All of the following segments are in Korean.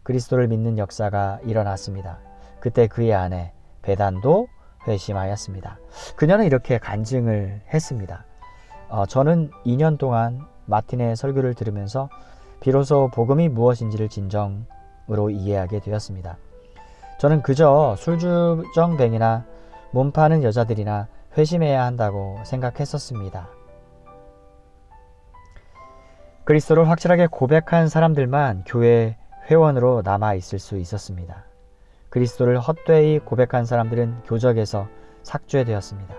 그리스도를 믿는 역사가 일어났습니다. 그때 그의 아내 베단도 회심하였습니다. 그녀는 이렇게 간증을 했습니다. 저는 2년 동안 마틴의 설교를 들으면서 비로소 복음이 무엇인지를 진정으로 이해하게 되었습니다. 저는 그저 술주정뱅이나 몸 파는 여자들이나 회심해야 한다고 생각했었습니다. 그리스도를 확실하게 고백한 사람들만 교회 회원으로 남아 있을 수 있었습니다. 그리스도를 헛되이 고백한 사람들은 교적에서 삭제되었습니다.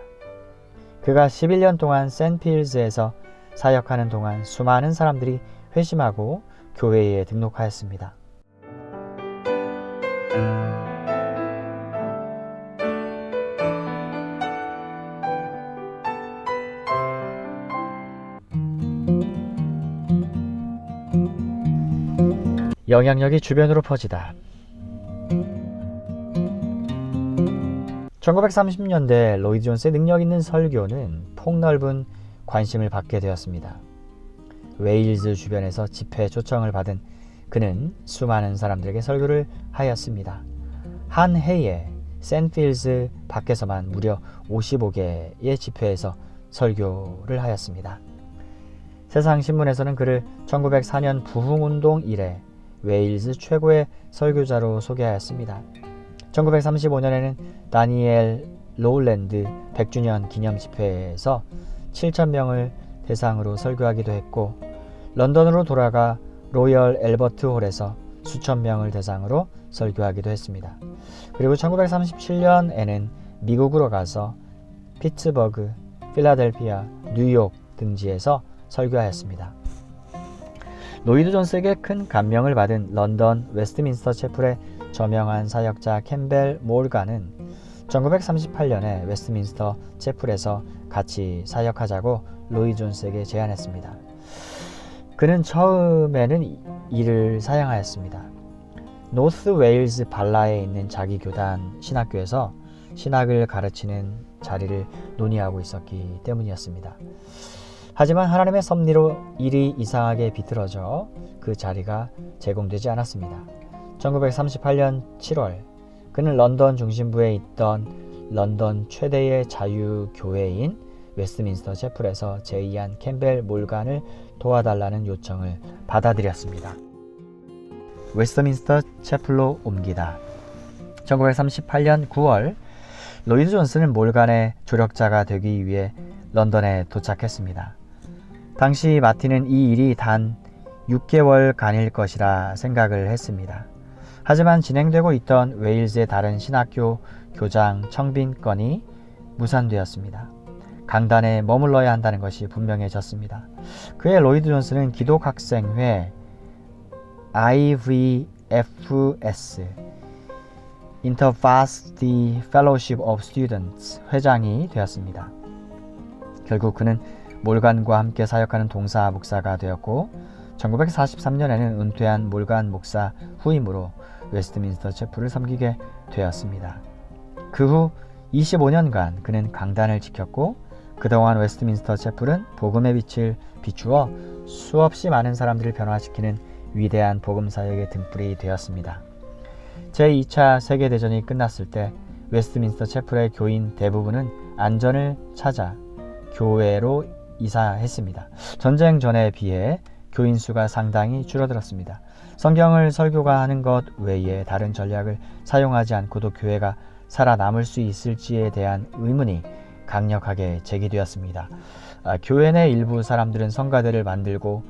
그가 11년 동안 샌필즈에서 사역하는 동안 수많은 사람들이 회심하고 교회에 등록하였습니다. 영향력이 주변으로 퍼지다. 1930년대 로이드 존스의 능력 있는 설교는 폭넓은 관심을 받게 되었습니다. 웨일즈 주변에서 집회 초청을 받은 그는 수많은 사람들에게 설교를 하였습니다. 한 해에 샌필즈 밖에서만 무려 55개의 집회에서 설교를 하였습니다. 세상 신문에서는 그를 1904년 부흥운동 이래 웨일즈 최고의 설교자로 소개하였습니다. 1935년에는 다니엘 로울랜드 100주년 기념 집회에서 7,000명을 대상으로 설교하기도 했고, 런던으로 돌아가 로열 앨버트 홀에서 수천 명을 대상으로 설교하기도 했습니다. 그리고 1937년에는 미국으로 가서 피츠버그, 필라델피아, 뉴욕 등지에서 설교하였습니다. 로이드 존스에게 큰 감명을 받은 런던 웨스트민스터 채플의 저명한 사역자 캠벨 몰간은 1938년에 웨스트민스터 채플에서 같이 사역하자고 로이드 존스에게 제안했습니다. 그는 처음에는 이를 사양하였습니다. 노스 웨일즈 발라에 있는 자기 교단 신학교에서 신학을 가르치는 자리를 논의하고 있었기 때문이었습니다. 하지만 하나님의 섭리로 일이 이상하게 비틀어져 그 자리가 제공되지 않았습니다. 1938년 7월 그는 런던 중심부에 있던 런던 최대의 자유교회인 웨스트민스터 채플에서 제의한 캠벨 몰간을 도와달라는 요청을 받아들였습니다. 웨스트민스터 채플로 옮기다. 1938년 9월 로이드 존스는 몰간의 조력자가 되기 위해 런던에 도착했습니다. 당시 마틴은 이 일이 단 6개월간일 것이라 생각을 했습니다. 하지만 진행되고 있던 웨일즈의 다른 신학교 교장 청빈 건이 무산되었습니다. 강단에 머물러야 한다는 것이 분명해졌습니다. 그의 로이드 존스는 기독학생회 IVFS Intervarsity Fellowship of Students 회장이 되었습니다. 결국 그는 몰간과 함께 사역하는 동사 목사가 되었고 1943년에는 은퇴한 몰간 목사 후임으로 웨스트민스터 채플을 섬기게 되었습니다. 그 후 25년간 그는 강단을 지켰고 그동안 웨스트민스터 채플은 복음의 빛을 비추어 수없이 많은 사람들을 변화시키는 위대한 복음 사역의 등불이 되었습니다. 제2차 세계대전이 끝났을 때 웨스트민스터 채플의 교인 대부분은 안전을 찾아 교회로 이사했습니다. 전쟁 전에 비해 교인 수가 상당히 줄어들었습니다. 성경을 설교하는 것 외에 다른 전략을 사용하지 않고도 교회가 살아남을 수 있을지에 대한 의문이 강력하게 제기되었습니다. 교회 내 일부 사람들은 성가대를 만들고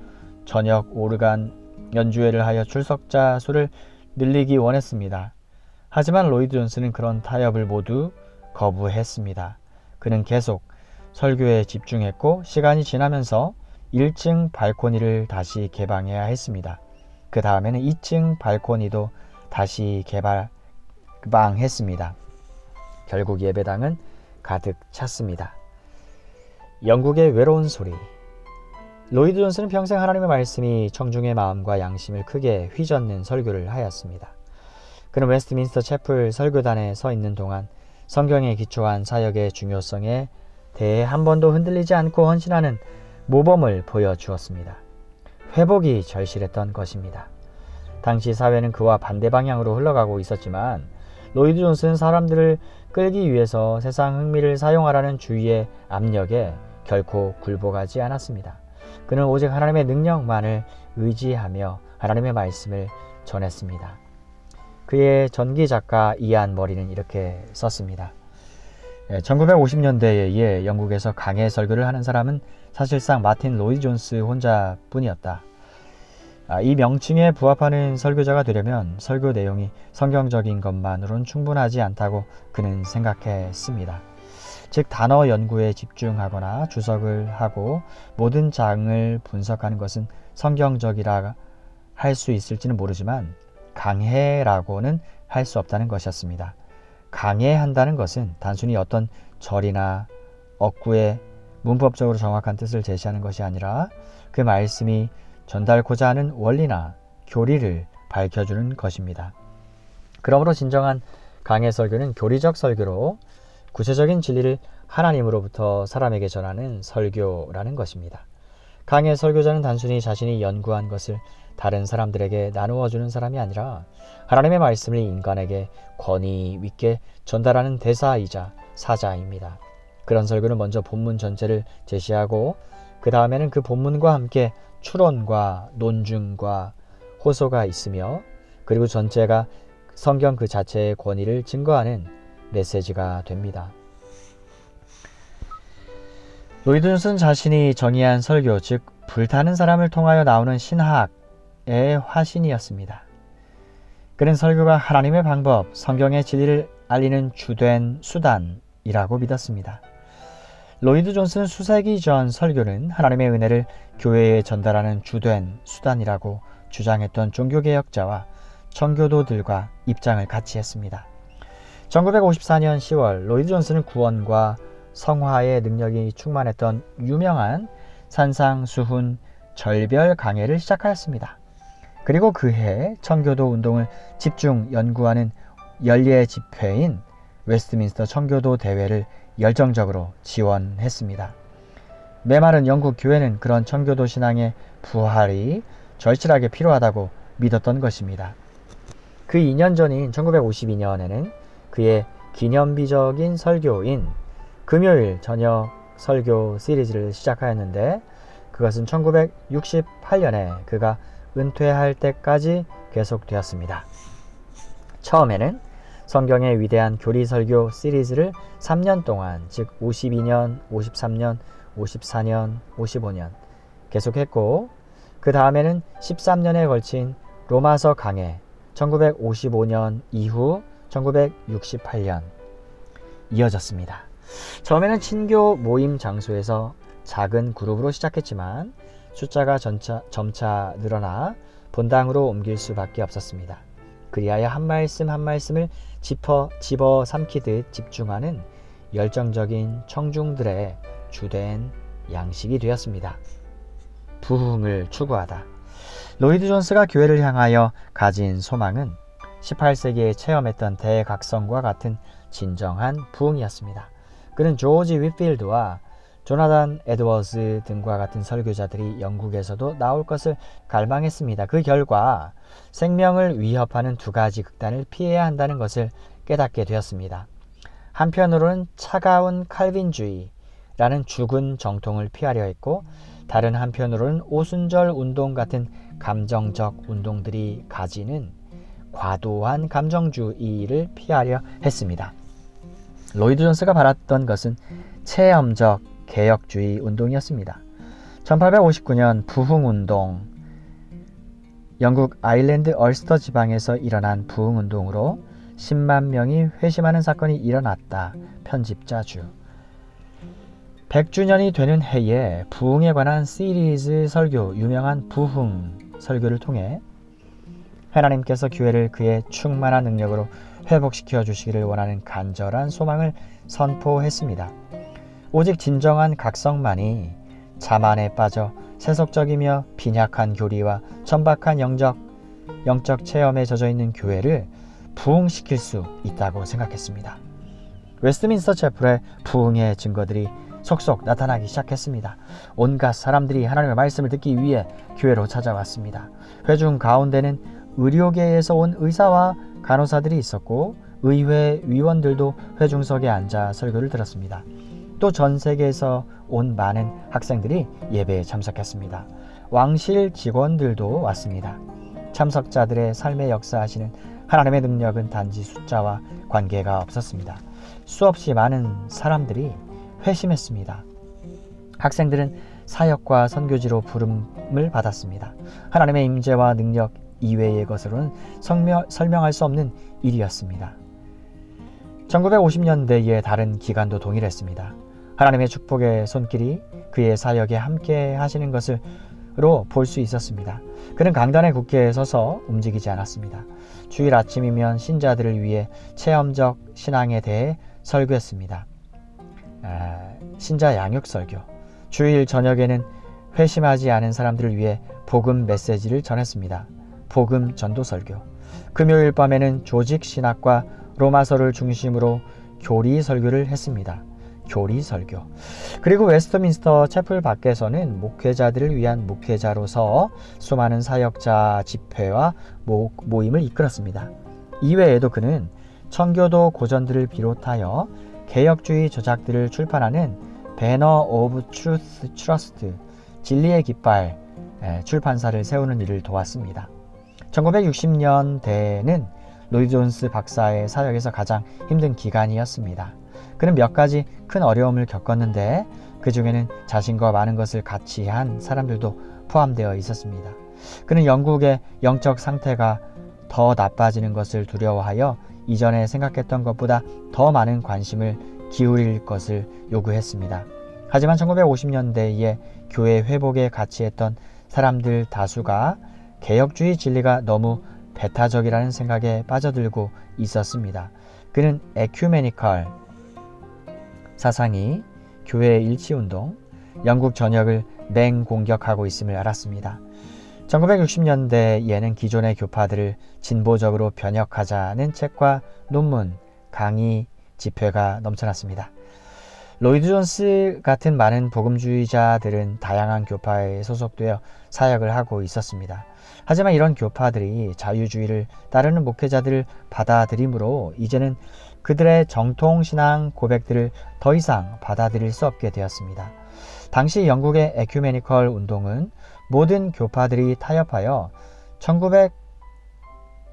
저녁 오르간 연주회를 하여 출석자 수를 늘리기 원했습니다. 하지만 로이드 존스는 그런 타협을 모두 거부했습니다. 그는 계속 설교에 집중했고 시간이 지나면서 1층 발코니를 다시 개방해야 했습니다. 그 다음에는 2층 발코니도 다시 개방했습니다. 결국 예배당은 가득 찼습니다. 영국의 외로운 소리. 로이드 존스는 평생 하나님의 말씀이 청중의 마음과 양심을 크게 휘젓는 설교를 하였습니다. 그는 웨스트민스터 채플 설교단에 서 있는 동안 성경에 기초한 사역의 중요성에 대해 한 번도 흔들리지 않고 헌신하는 모범을 보여주었습니다. 회복이 절실했던 것입니다. 당시 사회는 그와 반대 방향으로 흘러가고 있었지만 로이드 존스는 사람들을 끌기 위해서 세상 흥미를 사용하라는 주위의 압력에 결코 굴복하지 않았습니다. 그는 오직 하나님의 능력만을 의지하며 하나님의 말씀을 전했습니다. 그의 전기 작가 이안 머리는 이렇게 썼습니다. 1950년대에 영국에서 강해 설교를 하는 사람은 사실상 마틴 로이드 존스 혼자뿐이었다. 이 명칭에 부합하는 설교자가 되려면 설교 내용이 성경적인 것만으로는 충분하지 않다고 그는 생각했습니다. 즉 단어 연구에 집중하거나 주석을 하고 모든 장을 분석하는 것은 성경적이라 할 수 있을지는 모르지만 강해라고는 할 수 없다는 것이었습니다. 강해한다는 것은 단순히 어떤 절이나 억구의 문법적으로 정확한 뜻을 제시하는 것이 아니라 그 말씀이 전달고자 하는 원리나 교리를 밝혀주는 것입니다. 그러므로 진정한 강해 설교는 교리적 설교로 구체적인 진리를 하나님으로부터 사람에게 전하는 설교라는 것입니다. 강해 설교자는 단순히 자신이 연구한 것을 다른 사람들에게 나누어 주는 사람이 아니라 하나님의 말씀을 인간에게 권위 있게 전달하는 대사이자 사자입니다. 그런 설교는 먼저 본문 전체를 제시하고 그 다음에는 그 본문과 함께 추론과 논증과 호소가 있으며 그리고 전체가 성경 그 자체의 권위를 증거하는 메시지가 됩니다. 로이드 존스는 자신이 정의한 설교, 즉 불타는 사람을 통하여 나오는 신학의 화신이었습니다. 그는 설교가 하나님의 방법, 성경의 진리를 알리는 주된 수단이라고 믿었습니다. 로이드 존스는 수세기 전 설교는 하나님의 은혜를 교회에 전달하는 주된 수단이라고 주장했던 종교개혁자와 청교도들과 입장을 같이 했습니다. 1954년 10월 로이드 존스는 구원과 성화의 능력이 충만했던 유명한 산상수훈 절별 강해를 시작하였습니다. 그리고 그해 청교도 운동을 집중 연구하는 연례 집회인 웨스트민스터 청교도 대회를 열정적으로 지원했습니다. 메마른 영국 교회는 그런 청교도 신앙의 부활이 절실하게 필요하다고 믿었던 것입니다. 그 2년 전인 1952년에는 그의 기념비적인 설교인 금요일 저녁 설교 시리즈를 시작하였는데 그것은 1968년에 그가 은퇴할 때까지 계속되었습니다. 처음에는 성경의 위대한 교리 설교 시리즈를 3년 동안, 즉 52년, 53년, 54년, 55년 계속했고 그 다음에는 13년에 걸친 로마서 강해 1955년 이후 1968년 이어졌습니다. 처음에는 친교 모임 장소에서 작은 그룹으로 시작했지만 숫자가 점차 늘어나 본당으로 옮길 수밖에 없었습니다. 그리하여 한 말씀 한 말씀을 집어 삼키듯 집중하는 열정적인 청중들의 주된 양식이 되었습니다. 부흥을 추구하다. 로이드 존스가 교회를 향하여 가진 소망은 18세기에 체험했던 대각성과 같은 진정한 부흥이었습니다. 그는 조지 윗필드와 조나단 에드워즈 등과 같은 설교자들이 영국에서도 나올 것을 갈망했습니다. 그 결과 생명을 위협하는 두 가지 극단을 피해야 한다는 것을 깨닫게 되었습니다. 한편으로는 차가운 칼빈주의라는 죽은 정통을 피하려 했고 다른 한편으로는 오순절 운동 같은 감정적 운동들이 가지는 과도한 감정주의를 피하려 했습니다. 로이드 존스가 바랐던 것은 체험적 개혁주의 운동이었습니다. 1859년 부흥운동, 영국 아일랜드 얼스터 지방에서 일어난 부흥운동으로 10만 명이 회심하는 사건이 일어났다. 편집자주 100주년이 되는 해에 부흥에 관한 시리즈 설교, 유명한 부흥 설교를 통해 하나님께서 교회를 그의 충만한 능력으로 회복시켜 주시기를 원하는 간절한 소망을 선포했습니다. 오직 진정한 각성만이 자만에 빠져 세속적이며 빈약한 교리와 천박한 영적 체험에 젖어있는 교회를 부흥시킬 수 있다고 생각했습니다. 웨스트민스터 채플의 부흥의 증거들이 속속 나타나기 시작했습니다. 온갖 사람들이 하나님의 말씀을 듣기 위해 교회로 찾아왔습니다. 회중 가운데는 의료계에서 온 의사와 간호사들이 있었고 의회 위원들도 회중석에 앉아 설교를 들었습니다. 또 전 세계에서 온 많은 학생들이 예배에 참석했습니다. 왕실 직원들도 왔습니다. 참석자들의 삶에 역사하시는 하나님의 능력은 단지 숫자와 관계가 없었습니다. 수없이 많은 사람들이 회심했습니다. 학생들은 사역과 선교지로 부름을 받았습니다. 하나님의 임재와 능력 이외의 것으로는 설명할 수 없는 일이었습니다. 1950년대의 다른 기간도 동일했습니다. 하나님의 축복의 손길이 그의 사역에 함께 하시는 것으로 볼 수 있었습니다. 그는 강단에 굳게 서서 움직이지 않았습니다. 주일 아침이면 신자들을 위해 체험적 신앙에 대해 설교했습니다. 신자 양육 설교. 주일 저녁에는 회심하지 않은 사람들을 위해 복음 메시지를 전했습니다. 복음 전도 설교. 금요일 밤에는 조직 신학과 로마서를 중심으로 교리 설교를 했습니다. 교리 설교. 그리고 웨스트민스터 채플 밖에서는 목회자들을 위한 목회자로서 수많은 사역자 집회와 모임을 이끌었습니다. 이외에도 그는 청교도 고전들을 비롯하여 개혁주의 저작들을 출판하는 배너 오브 트루스 트러스트 진리의 깃발 출판사를 세우는 일을 도왔습니다. 1960년대에는 로이드 존스 박사의 사역에서 가장 힘든 기간이었습니다. 그는 몇 가지 큰 어려움을 겪었는데 그 중에는 자신과 많은 것을 같이 한 사람들도 포함되어 있었습니다. 그는 영국의 영적 상태가 더 나빠지는 것을 두려워하여 이전에 생각했던 것보다 더 많은 관심을 기울일 것을 요구했습니다. 하지만 1950년대에 교회 회복에 같이했던 사람들 다수가 개혁주의 진리가 너무 배타적이라는 생각에 빠져들고 있었습니다. 그는 에큐메니컬 사상이 교회의 일치운동, 영국 전역을 맹공격하고 있음을 알았습니다. 1960년대에는 기존의 교파들을 진보적으로 변혁하자는 책과 논문, 강의, 집회가 넘쳐났습니다. 로이드 존스 같은 많은 복음주의자들은 다양한 교파에 소속되어 사역을 하고 있었습니다. 하지만 이런 교파들이 자유주의를 따르는 목회자들을 받아들이므로 이제는 그들의 정통신앙 고백들을 더 이상 받아들일 수 없게 되었습니다. 당시 영국의 에큐메니컬 운동은 모든 교파들이 타협하여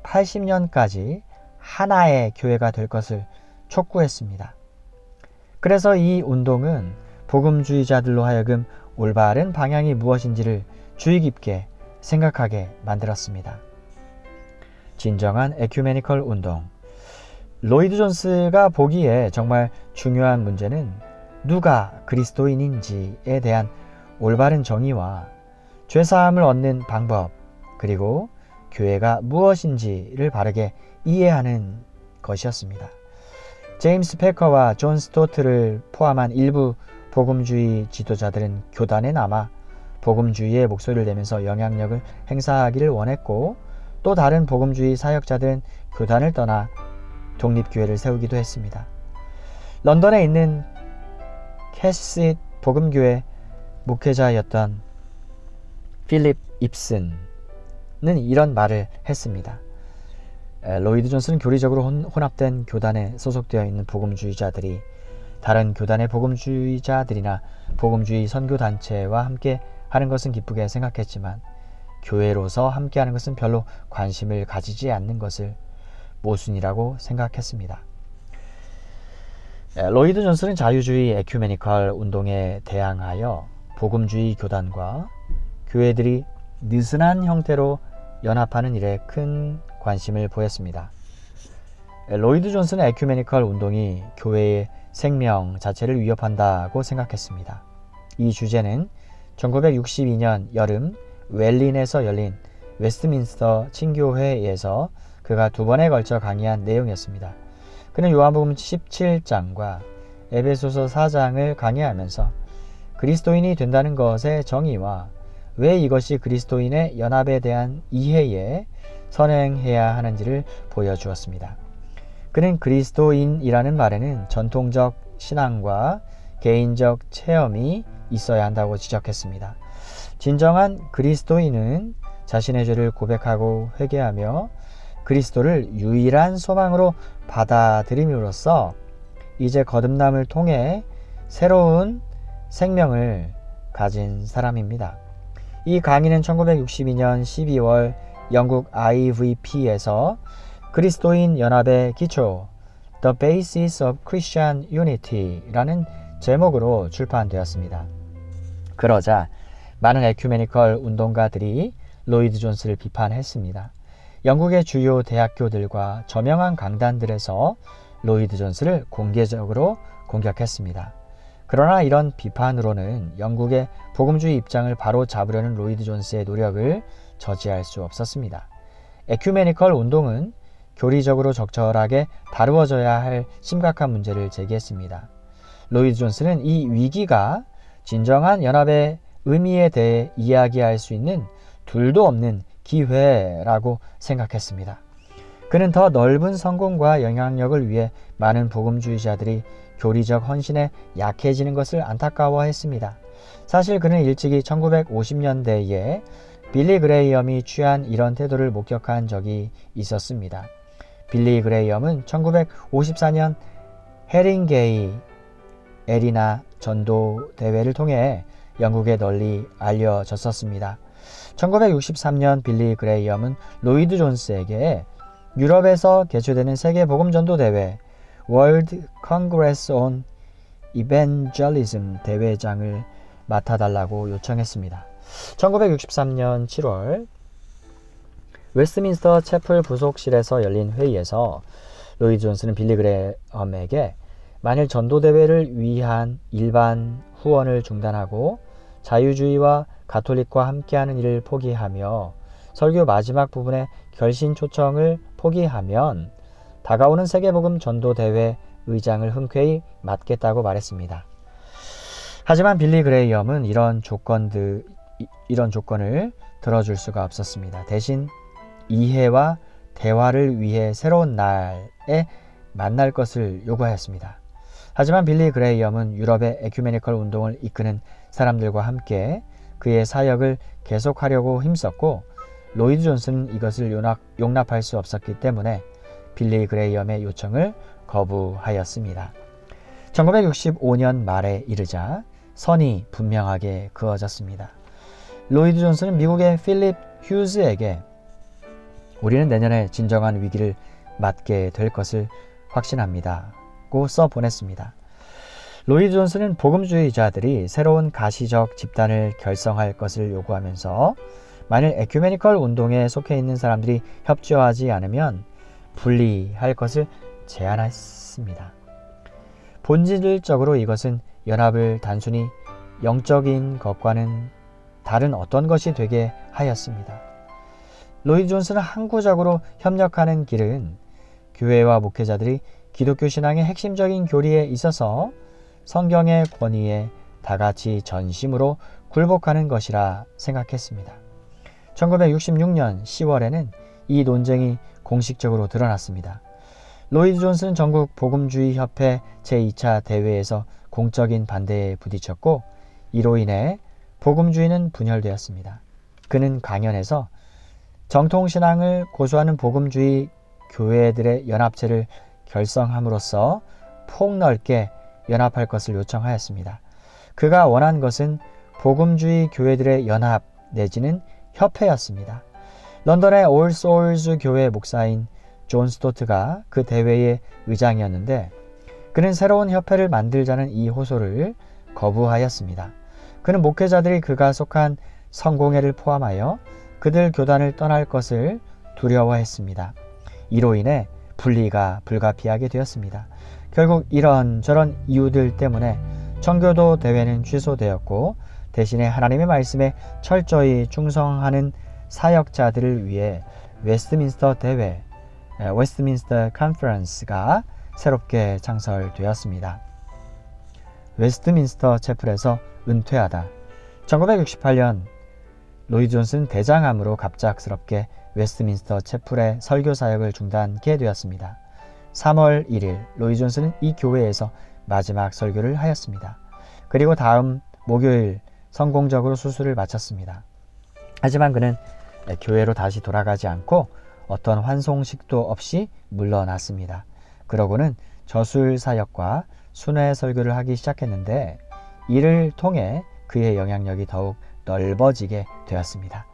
1980년까지 하나의 교회가 될 것을 촉구했습니다. 그래서 이 운동은 복음주의자들로 하여금 올바른 방향이 무엇인지를 주의 깊게 생각하게 만들었습니다. 진정한 에큐메니컬 운동. 로이드 존스가 보기에 정말 중요한 문제는 누가 그리스도인인지에 대한 올바른 정의와 죄사함을 얻는 방법, 그리고 교회가 무엇인지를 바르게 이해하는 것이었습니다. 제임스 패커와 존 스토트를 포함한 일부 복음주의 지도자들은 교단에 남아 복음주의의 목소리를 내면서 영향력을 행사하기를 원했고, 또 다른 복음주의 사역자들은 교단을 떠나 독립교회를 세우기도 했습니다. 런던에 있는 캐시스 복음교회 목회자였던 필립 입슨은 이런 말을 했습니다. 로이드 존스는 교리적으로 혼합된 교단에 소속되어 있는 복음주의자들이 다른 교단의 복음주의자들이나 복음주의 선교단체와 함께 하는 것은 기쁘게 생각했지만 교회로서 함께하는 것은 별로 관심을 가지지 않는 것을 모순이라고 생각했습니다. 로이드 존스는 자유주의 에큐메니컬 운동에 대항하여 복음주의 교단과 교회들이 느슨한 형태로 연합하는 일에 큰 관심을 보였습니다. 로이드 존스는 에큐메니컬 운동이 교회의 생명 자체를 위협한다고 생각했습니다. 이 주제는 1962년 여름 웰린에서 열린 웨스트민스터 친교회에서 그가 2번에 걸쳐 강의한 내용이었습니다. 그는 요한복음 17장과 에베소서 4장을 강의하면서 그리스도인이 된다는 것의 정의와 왜 이것이 그리스도인의 연합에 대한 이해에 선행해야 하는지를 보여주었습니다. 그는 그리스도인이라는 말에는 전통적 신앙과 개인적 체험이 있어야 한다고 지적했습니다. 진정한 그리스도인은 자신의 죄를 고백하고 회개하며 그리스도를 유일한 소망으로 받아들임으로써 이제 거듭남을 통해 새로운 생명을 가진 사람입니다. 이 강의는 1962년 12월 영국 IVP에서 그리스도인 연합의 기초 The Basis of Christian Unity라는 제목으로 출판되었습니다. 그러자 많은 에큐메니컬 운동가들이 로이드 존스를 비판했습니다. 영국의 주요 대학교들과 저명한 강단들에서 로이드 존스를 공개적으로 공격했습니다. 그러나 이런 비판으로는 영국의 복음주의 입장을 바로 잡으려는 로이드 존스의 노력을 저지할 수 없었습니다. 에큐메니컬 운동은 교리적으로 적절하게 다루어져야 할 심각한 문제를 제기했습니다. 로이드 존스는 이 위기가 진정한 연합의 의미에 대해 이야기할 수 있는 둘도 없는 기회라고 생각했습니다. 그는 더 넓은 성공과 영향력을 위해 많은 복음주의자들이 교리적 헌신에 약해지는 것을 안타까워했습니다. 사실 그는 일찍이 1950년대에 빌리 그레이엄이 취한 이런 태도를 목격한 적이 있었습니다. 빌리 그레이엄은 1954년 헤링게이 에리나 전도 대회를 통해 영국에 널리 알려졌었습니다. 1963년 빌리 그레이엄은 로이드 존스에게 유럽에서 개최되는 세계 복음 전도 대회 World Congress on Evangelism 대회장을 맡아달라고 요청했습니다. 1963년 7월 웨스트민스터 채플 부속실에서 열린 회의에서 로이드 존스는 빌리 그레이엄에게 만일 전도대회를 위한 일반 후원을 중단하고 자유주의와 가톨릭과 함께하는 일을 포기하며 설교 마지막 부분의 결신 초청을 포기하면 다가오는 세계복음 전도대회 의장을 흔쾌히 맡겠다고 말했습니다. 하지만 빌리 그레이엄은 이런 조건을 들어줄 수가 없었습니다. 대신 이해와 대화를 위해 새로운 날에 만날 것을 요구하였습니다. 하지만 빌리 그레이엄은 유럽의 에큐메니컬 운동을 이끄는 사람들과 함께 그의 사역을 계속하려고 힘썼고 로이드 존스는 이것을 용납할 수 없었기 때문에 빌리 그레이엄의 요청을 거부하였습니다. 1965년 말에 이르자 선이 분명하게 그어졌습니다. 로이드 존스는 미국의 필립 휴즈에게 우리는 내년에 진정한 위기를 맞게 될 것을 확신합니다. 고 써보냈습니다. 로이드 존스는 복음주의자들이 새로운 가시적 집단을 결성할 것을 요구하면서 만일 에큐메니컬 운동에 속해 있는 사람들이 협조하지 않으면 분리할 것을 제안했습니다. 본질적으로 이것은 연합을 단순히 영적인 것과는 다른 어떤 것이 되게 하였습니다. 로이드 존스는 항구적으로 협력하는 길은 교회와 목회자들이 기독교 신앙의 핵심적인 교리에 있어서 성경의 권위에 다같이 전심으로 굴복하는 것이라 생각했습니다. 1966년 10월에는 이 논쟁이 공식적으로 드러났습니다. 로이드 존스는 전국 복음주의 협회 제2차 대회에서 공적인 반대에 부딪혔고 이로 인해 복음주의는 분열되었습니다. 그는 강연에서 정통신앙을 고수하는 복음주의 교회들의 연합체를 결성함으로써 폭넓게 연합할 것을 요청하였습니다. 그가 원한 것은 복음주의 교회들의 연합 내지는 협회였습니다. 런던의 올 소울스 교회 목사인 존 스토트가 그 대회의 의장이었는데 그는 새로운 협회를 만들자는 이 호소를 거부하였습니다. 그는 목회자들이 그가 속한 성공회를 포함하여 그들 교단을 떠날 것을 두려워했습니다. 이로 인해 분리가 불가피하게 되었습니다. 결국 이런저런 이유들 때문에 청교도 대회는 취소되었고 대신에 하나님의 말씀에 철저히 충성하는 사역자들을 위해 웨스트민스터 대회, 웨스트민스터 컨퍼런스가 새롭게 창설되었습니다. 웨스트민스터 채플에서 은퇴하다. 1968년 로이드 존스는 대장암으로 갑작스럽게 웨스트민스터 채플의 설교 사역을 중단하게 되었습니다. 3월 1일 로이드 존스는 이 교회에서 마지막 설교를 하였습니다. 그리고 다음 목요일 성공적으로 수술을 마쳤습니다. 하지만 그는 교회로 다시 돌아가지 않고 어떤 환송식도 없이 물러났습니다. 그러고는 저술 사역과 순회 설교를 하기 시작했는데 이를 통해 그의 영향력이 더욱 넓어지게 되었습니다.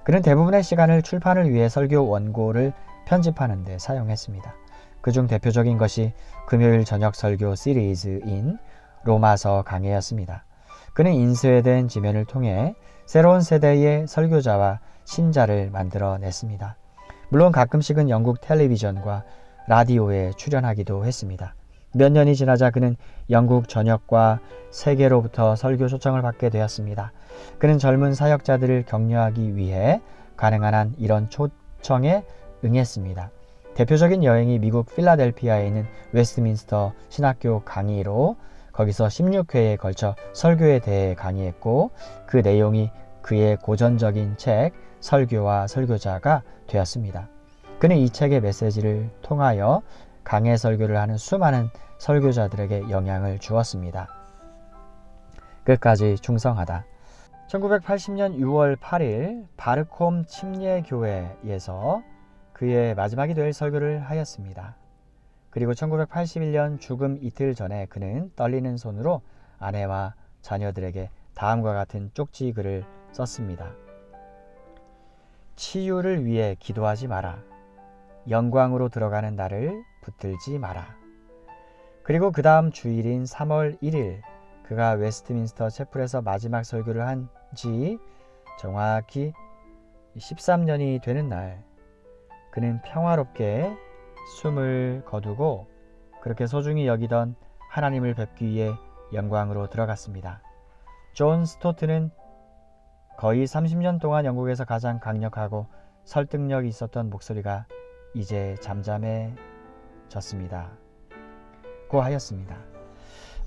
그는 대부분의 시간을 출판을 위해 설교 원고를 편집하는 데 사용했습니다. 그중 대표적인 것이 금요일 저녁 설교 시리즈인 로마서 강해였습니다. 그는 인쇄된 지면을 통해 새로운 세대의 설교자와 신자를 만들어냈습니다. 물론 가끔씩은 영국 텔레비전과 라디오에 출연하기도 했습니다. 몇 년이 지나자 그는 영국 전역과 세계로부터 설교 초청을 받게 되었습니다. 그는 젊은 사역자들을 격려하기 위해 가능한 한 이런 초청에 응했습니다. 대표적인 여행이 미국 필라델피아에 있는 웨스트민스터 신학교 강의로 거기서 16회에 걸쳐 설교에 대해 강의했고 그 내용이 그의 고전적인 책 설교와 설교자가 되었습니다. 그는 이 책의 메시지를 통하여 강해 설교를 하는 수많은 설교자들에게 영향을 주었습니다. 끝까지 충성하다. 1980년 6월 8일 바르콤 침례교회에서 그의 마지막이 될 설교를 하였습니다. 그리고 1981년 죽음 이틀 전에 그는 떨리는 손으로 아내와 자녀들에게 다음과 같은 쪽지 글을 썼습니다. 치유를 위해 기도하지 마라. 영광으로 들어가는 날을 붙들지 마라. 그리고 그 다음 주일인 3월 1일 그가 웨스트민스터 채플에서 마지막 설교를 한 지 정확히 13년이 되는 날 그는 평화롭게 숨을 거두고 그렇게 소중히 여기던 하나님을 뵙기 위해 영광으로 들어갔습니다. 존 스토트는 거의 30년 동안 영국에서 가장 강력하고 설득력이 있었던 목소리가 이제 잠잠해졌습니다. 고 하였습니다.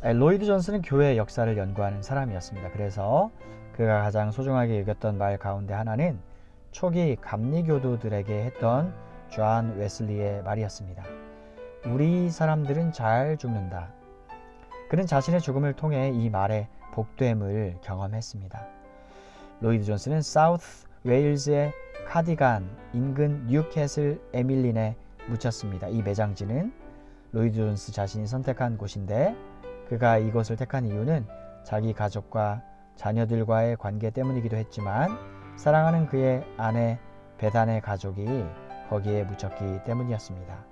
로이드 존스는 교회의 역사를 연구하는 사람이었습니다. 그래서 그가 가장 소중하게 여겼던 말 가운데 하나는 초기 감리교도들에게 했던 존 웨슬리의 말이었습니다. 우리 사람들은 잘 죽는다. 그는 자신의 죽음을 통해 이 말의 복됨을 경험했습니다. 로이드 존스는 사우스 웨일즈의 카디간 인근 뉴캐슬 에밀린에 묻혔습니다. 이 매장지는 로이드 존스 자신이 선택한 곳인데 그가 이곳을 택한 이유는 자기 가족과 자녀들과의 관계 때문이기도 했지만 사랑하는 그의 아내 베단의 가족이 거기에 묻혔기 때문이었습니다.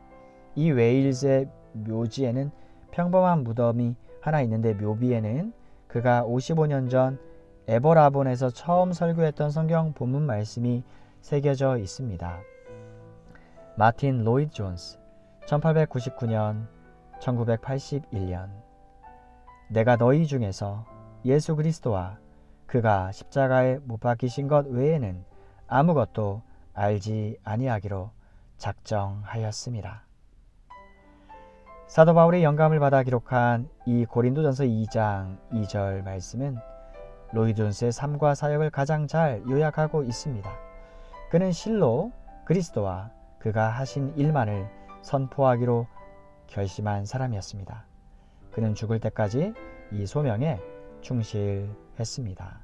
이 웨일즈의 묘지에는 평범한 무덤이 하나 있는데 묘비에는 그가 55년 전 에버라본에서 처음 설교했던 성경 본문 말씀이 새겨져 있습니다. 마틴 로이드 존스 1899년 1981년 내가 너희 중에서 예수 그리스도와 그가 십자가에 못 박히신 것 외에는 아무것도 알지 아니하기로 작정하였습니다. 사도 바울이 영감을 받아 기록한 이 고린도전서 2장 2절 말씀은 로이드 존스의 삶과 사역을 가장 잘 요약하고 있습니다. 그는 실로 그리스도와 그가 하신 일만을 선포하기로 결심한 사람이었습니다. 그는 죽을 때까지 이 소명에 충실했습니다.